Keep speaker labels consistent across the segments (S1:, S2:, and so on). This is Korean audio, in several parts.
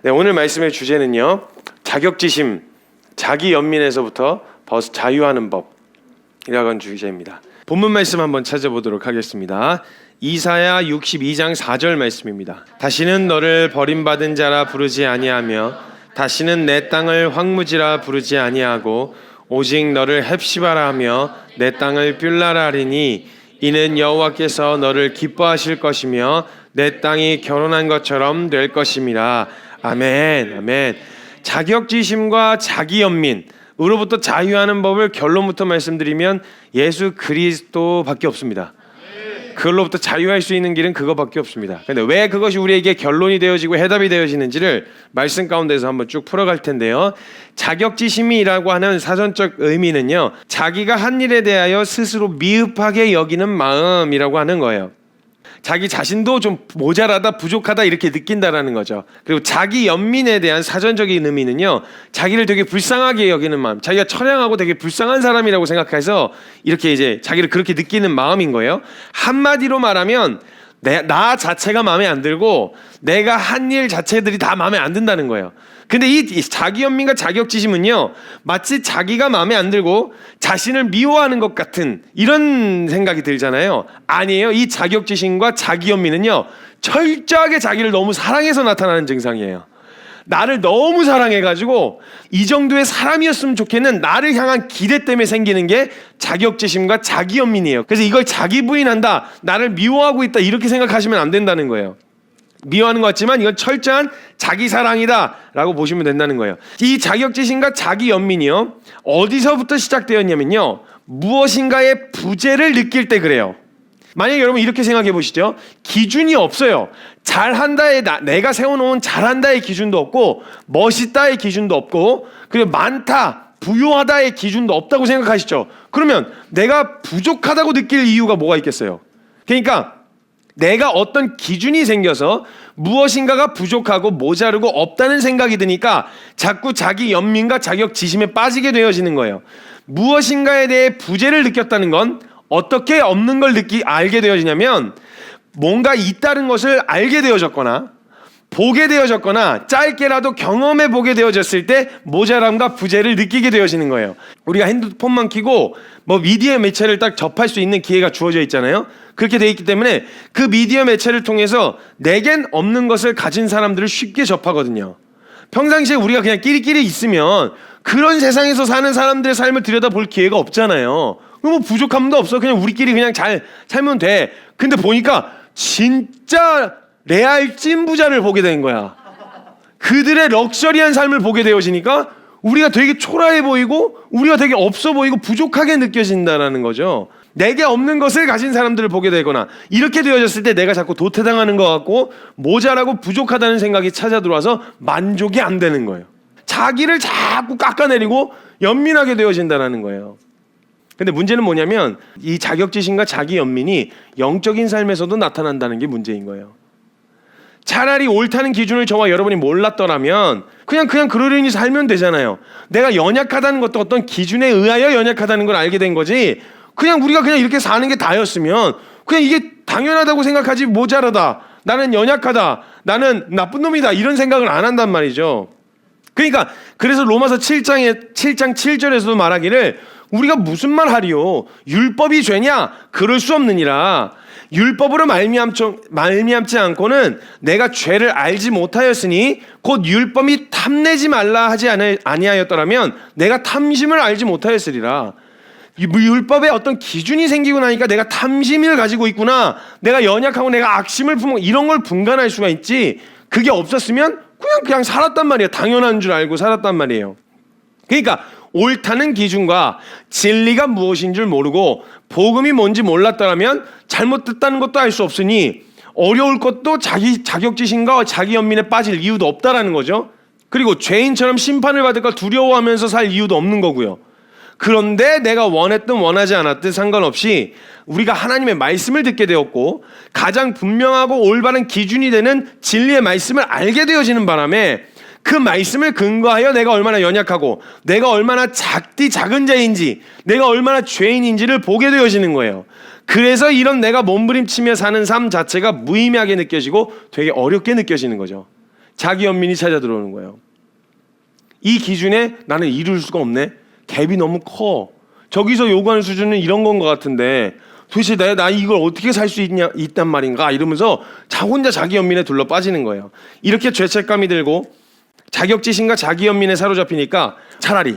S1: 네, 오늘 말씀의 주제는요, 자격지심, 자기 연민에서부터 자유하는 법이라고 하는 주제입니다. 본문 말씀 한번 찾아보도록 하겠습니다. 이사야 62장 4절 말씀입니다. 다시는 너를 버림받은 자라 부르지 아니하며 다시는 내 땅을 황무지라 부르지 아니하고 오직 너를 헵시바라 하며 내 땅을 뷸라라 하리니 이는 여호와께서 너를 기뻐하실 것이며 내 땅이 결혼한 것처럼 될 것임이라. 아멘. 아멘. 자격지심과 자기연민으로부터 자유하는 법을 결론부터 말씀드리면 예수 그리스도밖에 없습니다. 그걸로부터 자유할 수 있는 길은 그거밖에 없습니다. 근데 왜 그것이 우리에게 결론이 되어지고 해답이 되어지는지를 말씀 가운데서 한번 쭉 풀어갈 텐데요. 자격지심이라고 하는 사전적 의미는요, 자기가 한 일에 대하여 스스로 미흡하게 여기는 마음이라고 하는 거예요. 자기 자신도 좀 모자라다, 부족하다 이렇게 느낀다라는 거죠. 그리고 자기 연민에 대한 사전적인 의미는요, 자기를 되게 불쌍하게 여기는 마음, 자기가 처량하고 되게 불쌍한 사람이라고 생각해서 이렇게 이제 자기를 그렇게 느끼는 마음인 거예요. 한마디로 말하면 나 자체가 마음에 안 들고 내가 한 일 자체들이 다 마음에 안 든다는 거예요. 근데 이 자기연민과 자격지심은요, 마치 자기가 마음에 안 들고 자신을 미워하는 것 같은 이런 생각이 들잖아요. 아니에요. 이 자격지심과 자기연민은요, 철저하게 자기를 너무 사랑해서 나타나는 증상이에요. 나를 너무 사랑해가지고 이 정도의 사람이었으면 좋겠는 나를 향한 기대 때문에 생기는 게 자격지심과 자기연민이에요. 그래서 이걸 자기 부인한다, 나를 미워하고 있다 이렇게 생각하시면 안 된다는 거예요. 미워하는 것 같지만 이건 철저한 자기 사랑이다 라고 보시면 된다는 거예요. 이 자격지심과 자기연민이요, 어디서부터 시작되었냐면요, 무엇인가의 부재를 느낄 때 그래요. 만약에 여러분 이렇게 생각해 보시죠. 기준이 없어요. 잘한다의 내가 세워놓은 잘한다의 기준도 없고 멋있다의 기준도 없고 그리고 많다, 부유하다의 기준도 없다고 생각하시죠. 그러면 내가 부족하다고 느낄 이유가 뭐가 있겠어요? 그러니까 내가 어떤 기준이 생겨서 무엇인가가 부족하고 모자르고 없다는 생각이 드니까 자꾸 자기 연민과 자격지심에 빠지게 되어지는 거예요. 무엇인가에 대해 부재를 느꼈다는 건 어떻게 없는 걸 알게 되어지냐면 뭔가 있다는 것을 알게 되어졌거나 보게 되어졌거나 짧게라도 경험해 보게 되어졌을 때 모자람과 부재를 느끼게 되어지는 거예요. 우리가 핸드폰만 켜고 미디어 매체를 딱 접할 수 있는 기회가 주어져 있잖아요. 그렇게 돼 있기 때문에 그 미디어 매체를 통해서 내겐 없는 것을 가진 사람들을 쉽게 접하거든요. 평상시에 우리가 그냥 끼리끼리 있으면 그런 세상에서 사는 사람들의 삶을 들여다볼 기회가 없잖아요. 부족함도 없어. 그냥 우리끼리 그냥 잘 살면 돼. 근데 보니까 진짜 레알 찐 부자를 보게 된 거야. 그들의 럭셔리한 삶을 보게 되어지니까 우리가 되게 초라해 보이고 우리가 되게 없어 보이고 부족하게 느껴진다는 거죠. 내게 없는 것을 가진 사람들을 보게 되거나 이렇게 되어졌을 때 내가 자꾸 도태당하는 것 같고 모자라고 부족하다는 생각이 찾아 들어와서 만족이 안 되는 거예요. 자기를 자꾸 깎아내리고 연민하게 되어진다는 거예요. 근데 문제는 뭐냐면 이 자격지심과 자기연민이 영적인 삶에서도 나타난다는 게 문제인 거예요. 차라리 옳다는 기준을 저와 여러분이 몰랐더라면 그냥 그러려니 살면 되잖아요. 내가 연약하다는 것도 어떤 기준에 의하여 연약하다는 걸 알게 된 거지, 우리가 그냥 이렇게 사는 게 다였으면 그냥 이게 당연하다고 생각하지, 모자라다, 나는 연약하다, 나는 나쁜 놈이다 이런 생각을 안 한단 말이죠. 그러니까 그래서 로마서 7장 7절에서도 말하기를 우리가 무슨 말 하리요? 율법이 죄냐? 그럴 수 없느니라. 율법으로 말미암지 않고는 내가 죄를 알지 못하였으니 곧 율법이 탐내지 말라 하지 아니하였더라면 내가 탐심을 알지 못하였으리라. 율법에 어떤 기준이 생기고 나니까 내가 탐심을 가지고 있구나, 내가 연약하고 내가 악심을 품고 이런 걸 분간할 수가 있지, 그게 없었으면 그냥 살았단 말이에요. 당연한 줄 알고 살았단 말이에요. 그러니까 옳다는 기준과 진리가 무엇인 줄 모르고 복음이 뭔지 몰랐더라면 잘못됐다는 것도 알 수 없으니 어려울 것도 자기 자격지심과 자기 연민에 빠질 이유도 없다라는 거죠. 그리고 죄인처럼 심판을 받을까 두려워하면서 살 이유도 없는 거고요. 그런데 내가 원했든 원하지 않았든 상관없이 우리가 하나님의 말씀을 듣게 되었고 가장 분명하고 올바른 기준이 되는 진리의 말씀을 알게 되어지는 바람에 그 말씀을 근거하여 내가 얼마나 연약하고 내가 얼마나 작은 자인지 내가 얼마나 죄인인지를 보게 되어지는 거예요. 그래서 이런 내가 몸부림치며 사는 삶 자체가 무의미하게 느껴지고 되게 어렵게 느껴지는 거죠. 자기 연민이 찾아 들어오는 거예요. 이 기준에 나는 이룰 수가 없네. 갭이 너무 커. 저기서 요구하는 수준은 이런 건 것 같은데 도대체 나 이걸 어떻게 살 수 있단 말인가 이러면서 혼자 자기 연민에 둘러 빠지는 거예요. 이렇게 죄책감이 들고 자격지심과 자기 연민에 사로잡히니까 차라리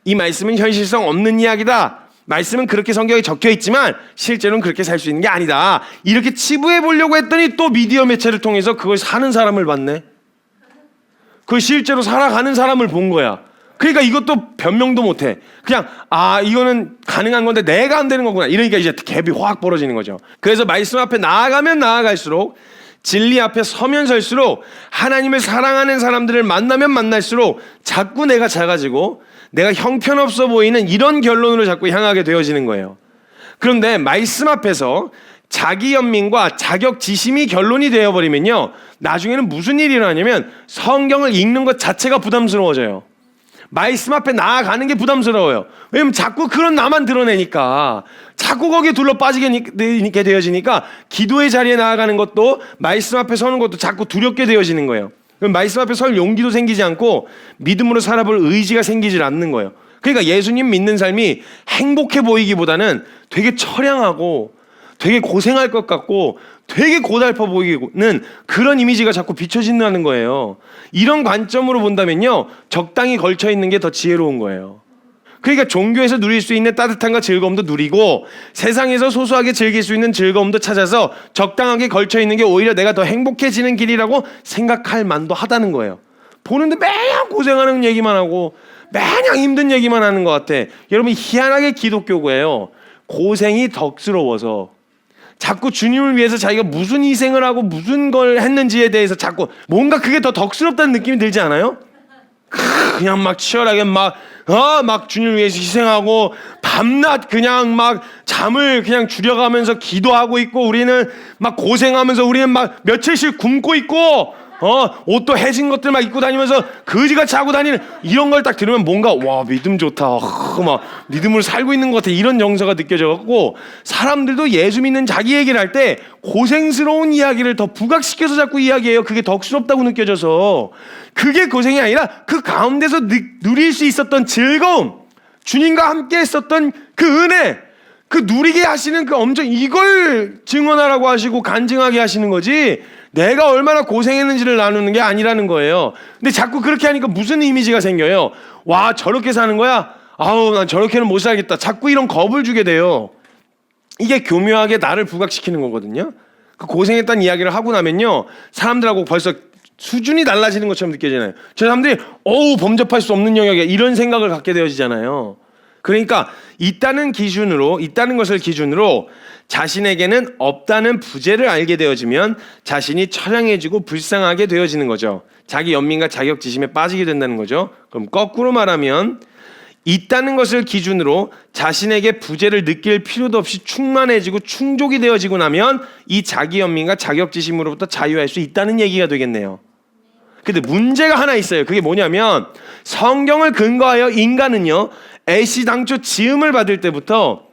S1: 이 말씀은 현실성 없는 이야기다. 말씀은 그렇게 성경에 적혀 있지만 실제로는 그렇게 살 수 있는 게 아니다. 이렇게 치부해 보려고 했더니 또 미디어 매체를 통해서 그걸 사는 사람을 봤네. 그걸 실제로 살아가는 사람을 본 거야. 그러니까 이것도 변명도 못해. 그냥 이거는 가능한 건데 내가 안 되는 거구나. 이러니까 이제 갭이 확 벌어지는 거죠. 그래서 말씀 앞에 나아가면 나아갈수록 진리 앞에 서면 설수록 하나님을 사랑하는 사람들을 만나면 만날수록 자꾸 내가 작아지고 내가 형편없어 보이는 이런 결론으로 자꾸 향하게 되어지는 거예요. 그런데 말씀 앞에서 자기 연민과 자격지심이 결론이 되어버리면요, 나중에는 무슨 일이 일어나냐면 성경을 읽는 것 자체가 부담스러워져요. 말씀 앞에 나아가는 게 부담스러워요. 왜냐면 자꾸 그런 나만 드러내니까, 자꾸 거기에 둘러 빠지게 되어지니까 기도의 자리에 나아가는 것도 말씀 앞에 서는 것도 자꾸 두렵게 되어지는 거예요. 그럼 말씀 앞에 설 용기도 생기지 않고 믿음으로 살아볼 의지가 생기질 않는 거예요. 그러니까 예수님 믿는 삶이 행복해 보이기보다는 되게 처량하고 되게 고생할 것 같고 되게 고달파 보이는 그런 이미지가 자꾸 비춰진다는 거예요. 이런 관점으로 본다면요, 적당히 걸쳐 있는 게 더 지혜로운 거예요. 그러니까 종교에서 누릴 수 있는 따뜻함과 즐거움도 누리고 세상에서 소소하게 즐길 수 있는 즐거움도 찾아서 적당하게 걸쳐 있는 게 오히려 내가 더 행복해지는 길이라고 생각할 만도 하다는 거예요. 보는데 매년 고생하는 얘기만 하고 매년 힘든 얘기만 하는 것 같아. 여러분, 희한하게 기독교고예요. 고생이 덕스러워서 자꾸 주님을 위해서 자기가 무슨 희생을 하고 무슨 걸 했는지에 대해서 자꾸 뭔가 그게 더 덕스럽다는 느낌이 들지 않아요? 그냥 막 치열하게 막 주님을 위해서 희생하고 밤낮 그냥 막 잠을 그냥 줄여가면서 기도하고 있고, 우리는 막 고생하면서 우리는 막 며칠씩 굶고 있고 옷도 해진 것들 막 입고 다니면서 거지같이 하고 다니는 이런 걸 딱 들으면 뭔가 와, 믿음 좋다, 막 믿음으로 살고 있는 것 같아, 이런 정서가 느껴져갖고 사람들도 예수 믿는 자기 얘기를 할 때 고생스러운 이야기를 더 부각시켜서 자꾸 이야기해요. 그게 덕스럽다고 느껴져서. 그게 고생이 아니라 그 가운데서 누릴 수 있었던 즐거움, 주님과 함께 했었던 그 은혜, 그 누리게 하시는 그 엄청, 이걸 증언하라고 하시고 간증하게 하시는 거지 내가 얼마나 고생했는지를 나누는 게 아니라는 거예요. 근데 자꾸 그렇게 하니까 무슨 이미지가 생겨요? 와, 저렇게 사는 거야? 난 저렇게는 못 살겠다. 자꾸 이런 겁을 주게 돼요. 이게 교묘하게 나를 부각시키는 거거든요. 그 고생했다는 이야기를 하고 나면요, 사람들하고 벌써 수준이 달라지는 것처럼 느껴지잖아요. 저 사람들이 범접할 수 없는 영역에 이런 생각을 갖게 되어지잖아요. 그러니까 있다는 것을 기준으로 자신에게는 없다는 부재를 알게 되어지면 자신이 처량해지고 불쌍하게 되어지는 거죠. 자기 연민과 자격지심에 빠지게 된다는 거죠. 그럼 거꾸로 말하면 있다는 것을 기준으로 자신에게 부재를 느낄 필요도 없이 충만해지고 충족이 되어지고 나면 이 자기 연민과 자격지심으로부터 자유할 수 있다는 얘기가 되겠네요. 근데 문제가 하나 있어요. 그게 뭐냐면 성경을 근거하여 인간은요, 애시당초 지음을 받을 때부터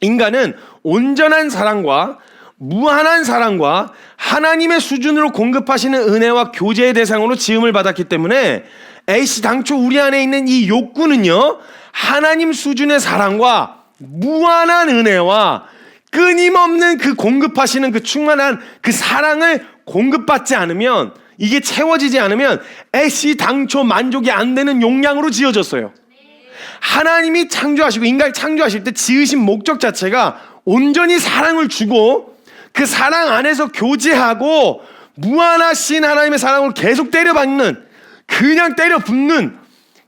S1: 인간은 온전한 사랑과 무한한 사랑과 하나님의 수준으로 공급하시는 은혜와 교제의 대상으로 지음을 받았기 때문에 애시당초 우리 안에 있는 이 욕구는요, 하나님 수준의 사랑과 무한한 은혜와 끊임없는 그 공급하시는 그 충만한 그 사랑을 공급받지 않으면, 이게 채워지지 않으면 애시당초 만족이 안 되는 용량으로 지어졌어요. 하나님이 창조하시고 인간을 창조하실 때 지으신 목적 자체가 온전히 사랑을 주고 그 사랑 안에서 교제하고 무한하신 하나님의 사랑을 계속 때려받는, 그냥 때려붓는,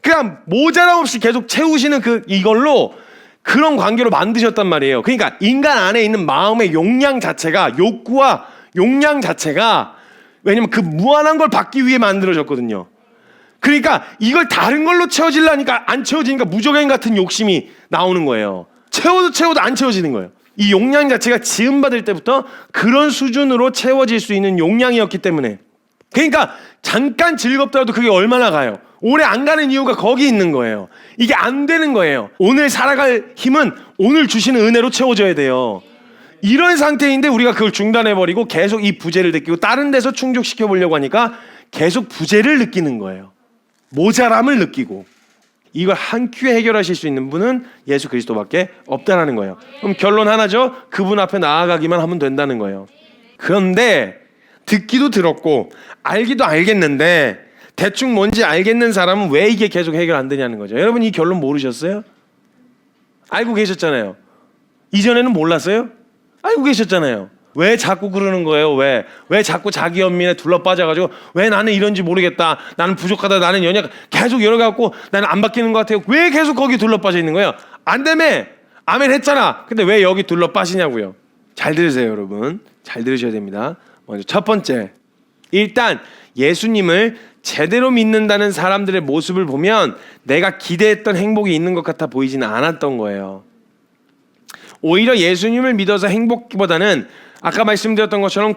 S1: 그냥 모자람 없이 계속 채우시는 이걸로 그런 관계로 만드셨단 말이에요. 그러니까 인간 안에 있는 마음의 용량 자체가, 욕구와 용량 자체가, 왜냐면 그 무한한 걸 받기 위해 만들어졌거든요. 그러니까 이걸 다른 걸로 채워지려니까 안 채워지니까 무조건 같은 욕심이 나오는 거예요. 채워도 안 채워지는 거예요. 이 용량 자체가 지음받을 때부터 그런 수준으로 채워질 수 있는 용량이었기 때문에. 그러니까 잠깐 즐겁더라도 그게 얼마나 가요? 오래 안 가는 이유가 거기 있는 거예요. 이게 안 되는 거예요. 오늘 살아갈 힘은 오늘 주시는 은혜로 채워져야 돼요. 이런 상태인데 우리가 그걸 중단해버리고 계속 이 부재를 느끼고 다른 데서 충족시켜 보려고 하니까 계속 부재를 느끼는 거예요. 모자람을 느끼고. 이걸 한 큐에 해결하실 수 있는 분은 예수 그리스도밖에 없다라는 거예요. 그럼 결론 하나죠. 그분 앞에 나아가기만 하면 된다는 거예요. 그런데 듣기도 들었고 알기도 알겠는데 대충 뭔지 알겠는 사람은 왜 이게 계속 해결 안 되냐는 거죠. 여러분 이 결론 모르셨어요? 알고 계셨잖아요. 이전에는 몰랐어요? 알고 계셨잖아요. 왜 자꾸 그러는 거예요? 왜 자꾸 자기 연민에 둘러빠져가지고 왜 나는 이런지 모르겠다. 나는 부족하다. 나는 연약. 계속 열어갖고 나는 안 바뀌는 것 같아요. 왜 계속 거기 둘러빠져 있는 거예요? 안 되매. 아멘 했잖아. 근데 왜 여기 둘러빠지냐고요. 잘 들으세요 여러분. 잘 들으셔야 됩니다. 먼저 첫 번째. 일단 예수님을 제대로 믿는다는 사람들의 모습을 보면 내가 기대했던 행복이 있는 것 같아 보이지는 않았던 거예요. 오히려 예수님을 믿어서 행복보다는 아까 말씀드렸던 것처럼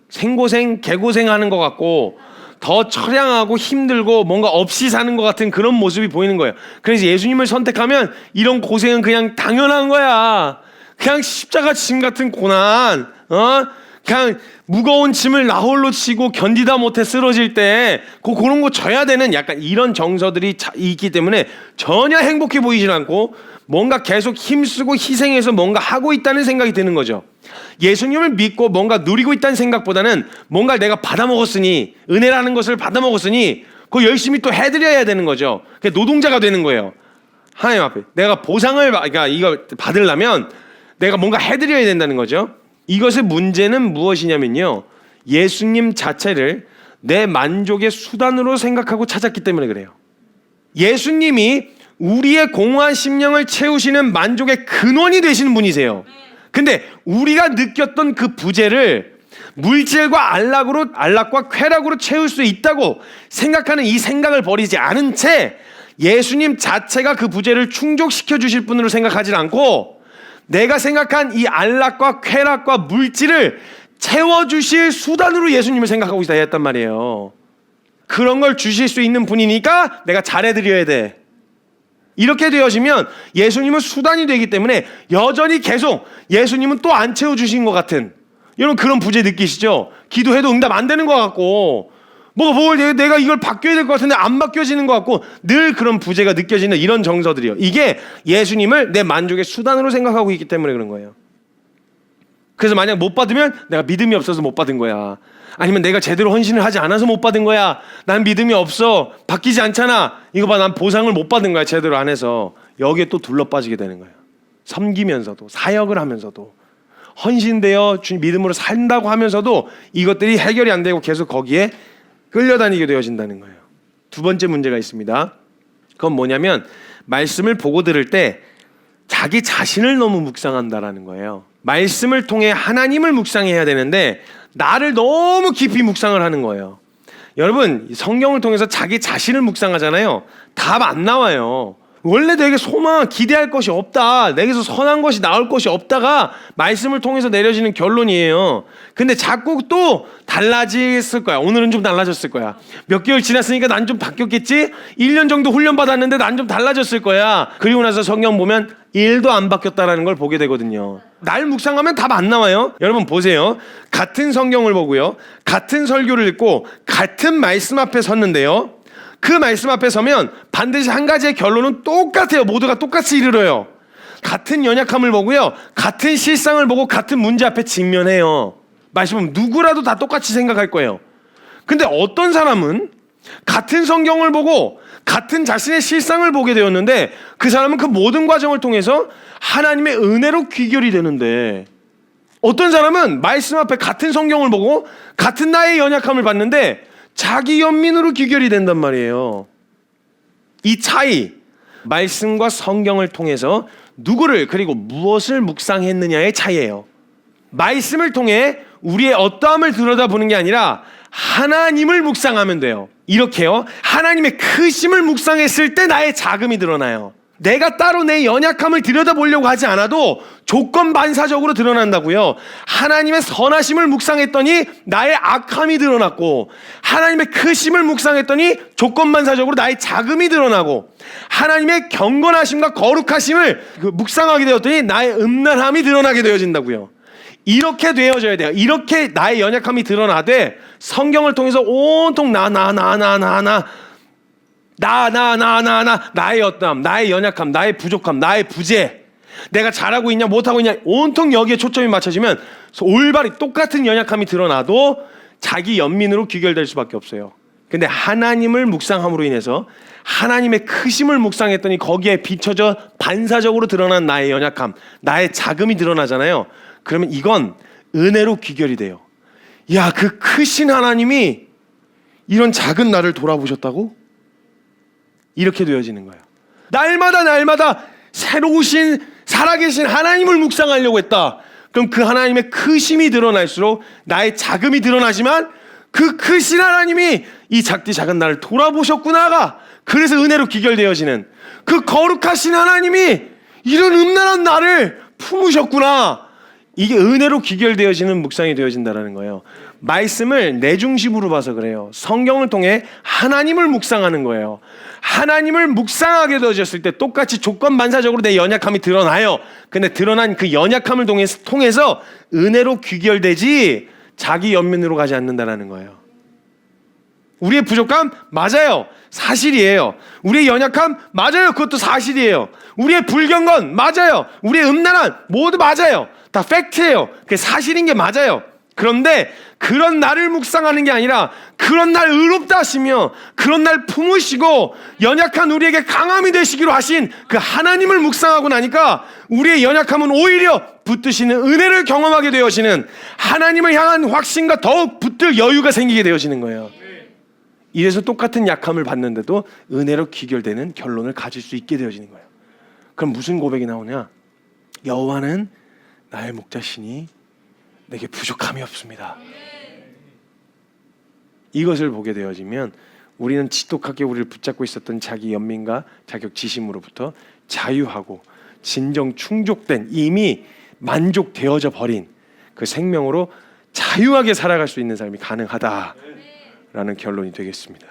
S1: 생고생, 개고생하는 것 같고 더 처량하고 힘들고 뭔가 없이 사는 것 같은 그런 모습이 보이는 거예요. 그래서 예수님을 선택하면 이런 고생은 그냥 당연한 거야. 그냥 십자가 짐 같은 고난, 그냥 무거운 짐을 나 홀로 치고 견디다 못해 쓰러질 때 그런 거 져야 되는 약간 이런 정서들이 있기 때문에 전혀 행복해 보이질 않고 뭔가 계속 힘쓰고 희생해서 뭔가 하고 있다는 생각이 드는 거죠. 예수님을 믿고 뭔가 누리고 있다는 생각보다는 뭔가 내가 받아먹었으니 은혜라는 것을 받아먹었으니 그거 열심히 또 해드려야 되는 거죠. 노동자가 되는 거예요. 하나님 앞에 내가 보상을 그러니까 이거 받으려면 내가 뭔가 해드려야 된다는 거죠. 이것의 문제는 무엇이냐면요, 예수님 자체를 내 만족의 수단으로 생각하고 찾았기 때문에 그래요. 예수님이 우리의 공허한 심령을 채우시는 만족의 근원이 되시는 분이세요. 근데 우리가 느꼈던 그 부재를 물질과 안락과 쾌락으로 채울 수 있다고 생각하는 이 생각을 버리지 않은 채 예수님 자체가 그 부재를 충족시켜 주실 분으로 생각하지 않고 내가 생각한 이 안락과 쾌락과 물질을 채워주실 수단으로 예수님을 생각하고 있다 했단 말이에요. 그런 걸 주실 수 있는 분이니까 내가 잘해드려야 돼. 이렇게 되어지면 예수님은 수단이 되기 때문에 여전히 계속 예수님은 또 안 채워주신 것 같은 여러분 그런 부재 느끼시죠? 기도해도 응답 안 되는 것 같고 내가 이걸 바뀌어야 될 것 같은데 안 바뀌어지는 것 같고 늘 그런 부재가 느껴지는 이런 정서들이요. 이게 예수님을 내 만족의 수단으로 생각하고 있기 때문에 그런 거예요. 그래서 만약 못 받으면 내가 믿음이 없어서 못 받은 거야. 아니면 내가 제대로 헌신을 하지 않아서 못 받은 거야. 난 믿음이 없어. 바뀌지 않잖아. 이거 봐, 난 보상을 못 받은 거야. 제대로 안 해서. 여기에 또 둘러빠지게 되는 거예요. 섬기면서도 사역을 하면서도 헌신되어 주님 믿음으로 산다고 하면서도 이것들이 해결이 안 되고 계속 거기에 끌려다니게 되어진다는 거예요. 두 번째 문제가 있습니다. 그건 뭐냐면 말씀을 보고 들을 때 자기 자신을 너무 묵상한다라는 거예요. 말씀을 통해 하나님을 묵상해야 되는데 나를 너무 깊이 묵상을 하는 거예요. 여러분 성경을 통해서 자기 자신을 묵상하잖아요. 답 안 나와요. 원래 내게 기대할 것이 없다, 내게서 선한 것이 나올 것이 없다가 말씀을 통해서 내려지는 결론이에요. 근데 자꾸 또 달라졌을 거야. 오늘은 좀 달라졌을 거야. 몇 개월 지났으니까 난 좀 바뀌었겠지. 1년 정도 훈련 받았는데 난 좀 달라졌을 거야. 그리고 나서 성경 보면 1도 안 바뀌었다라는 걸 보게 되거든요. 날 묵상하면 답 안 나와요. 여러분 보세요. 같은 성경을 보고요, 같은 설교를 읽고 같은 말씀 앞에 섰는데요, 그 말씀 앞에 서면 반드시 한 가지의 결론은 똑같아요. 모두가 똑같이 이르러요. 같은 연약함을 보고요, 같은 실상을 보고 같은 문제 앞에 직면해요. 말씀은 누구라도 다 똑같이 생각할 거예요. 근데 어떤 사람은 같은 성경을 보고 같은 자신의 실상을 보게 되었는데 그 사람은 그 모든 과정을 통해서 하나님의 은혜로 귀결이 되는데, 어떤 사람은 말씀 앞에 같은 성경을 보고 같은 나의 연약함을 봤는데 자기 연민으로 귀결이 된단 말이에요. 이 차이, 말씀과 성경을 통해서 누구를 그리고 무엇을 묵상했느냐의 차이예요. 말씀을 통해 우리의 어떠함을 들여다보는 게 아니라 하나님을 묵상하면 돼요. 이렇게요, 하나님의 크심을 묵상했을 때 나의 자금이 드러나요. 내가 따로 내 연약함을 들여다보려고 하지 않아도 조건 반사적으로 드러난다고요. 하나님의 선하심을 묵상했더니 나의 악함이 드러났고, 하나님의 크심을 묵상했더니 조건 반사적으로 나의 자금이 드러나고, 하나님의 경건하심과 거룩하심을 묵상하게 되었더니 나의 음란함이 드러나게 되어진다고요. 이렇게 되어져야 돼요. 이렇게 나의 연약함이 드러나되 성경을 통해서 온통 나의 어떠함, 나의 연약함, 나의 부족함, 나의 부재, 내가 잘하고 있냐 못하고 있냐 온통 여기에 초점이 맞춰지면 올바리 똑같은 연약함이 드러나도 자기 연민으로 귀결될 수밖에 없어요. 근데 하나님을 묵상함으로 인해서 하나님의 크심을 묵상했더니 거기에 비춰져 반사적으로 드러난 나의 연약함, 나의 자금이 드러나잖아요. 그러면 이건 은혜로 귀결이 돼요. 야, 그 크신 하나님이 이런 작은 나를 돌아보셨다고? 이렇게 되어지는 거예요. 날마다 새로우신 살아계신 하나님을 묵상하려고 했다. 그럼 그 하나님의 크심이 드러날수록 나의 자금이 드러나지만 그 크신 하나님이 이 작디 작은 나를 돌아보셨구나가 그래서 은혜로 귀결되어지는 그 거룩하신 하나님이 이런 음란한 나를 품으셨구나. 이게 은혜로 귀결되어지는 묵상이 되어진다는 거예요. 말씀을 내 중심으로 봐서 그래요. 성경을 통해 하나님을 묵상하는 거예요. 하나님을 묵상하게 되어졌을 때 똑같이 조건 반사적으로 내 연약함이 드러나요. 근데 드러난 그 연약함을 통해서 은혜로 귀결되지 자기 연민으로 가지 않는다는 거예요. 우리의 부족함 맞아요. 사실이에요. 우리의 연약함 맞아요. 그것도 사실이에요. 우리의 불경건 맞아요. 우리의 음란한 모두 맞아요. 다 팩트예요. 그게 사실인 게 맞아요. 그런데 그런 나를 묵상하는 게 아니라 그런 날 의롭다 하시며 그런 날 품으시고 연약한 우리에게 강함이 되시기로 하신 그 하나님을 묵상하고 나니까 우리의 연약함은 오히려 붙드시는 은혜를 경험하게 되어지는 하나님을 향한 확신과 더욱 붙들 여유가 생기게 되어지는 거예요. 이래서 똑같은 약함을 받는데도 은혜로 귀결되는 결론을 가질 수 있게 되어지는 거예요. 그럼 무슨 고백이 나오냐? 여호와는 나의 목자시니 내게 부족함이 없습니다. 이것을 보게 되어지면 우리는 지독하게 우리를 붙잡고 있었던 자기 연민과 자격지심으로부터 자유하고 진정 충족된 이미 만족되어져 버린 그 생명으로 자유하게 살아갈 수 있는 삶이 가능하다라는 결론이 되겠습니다.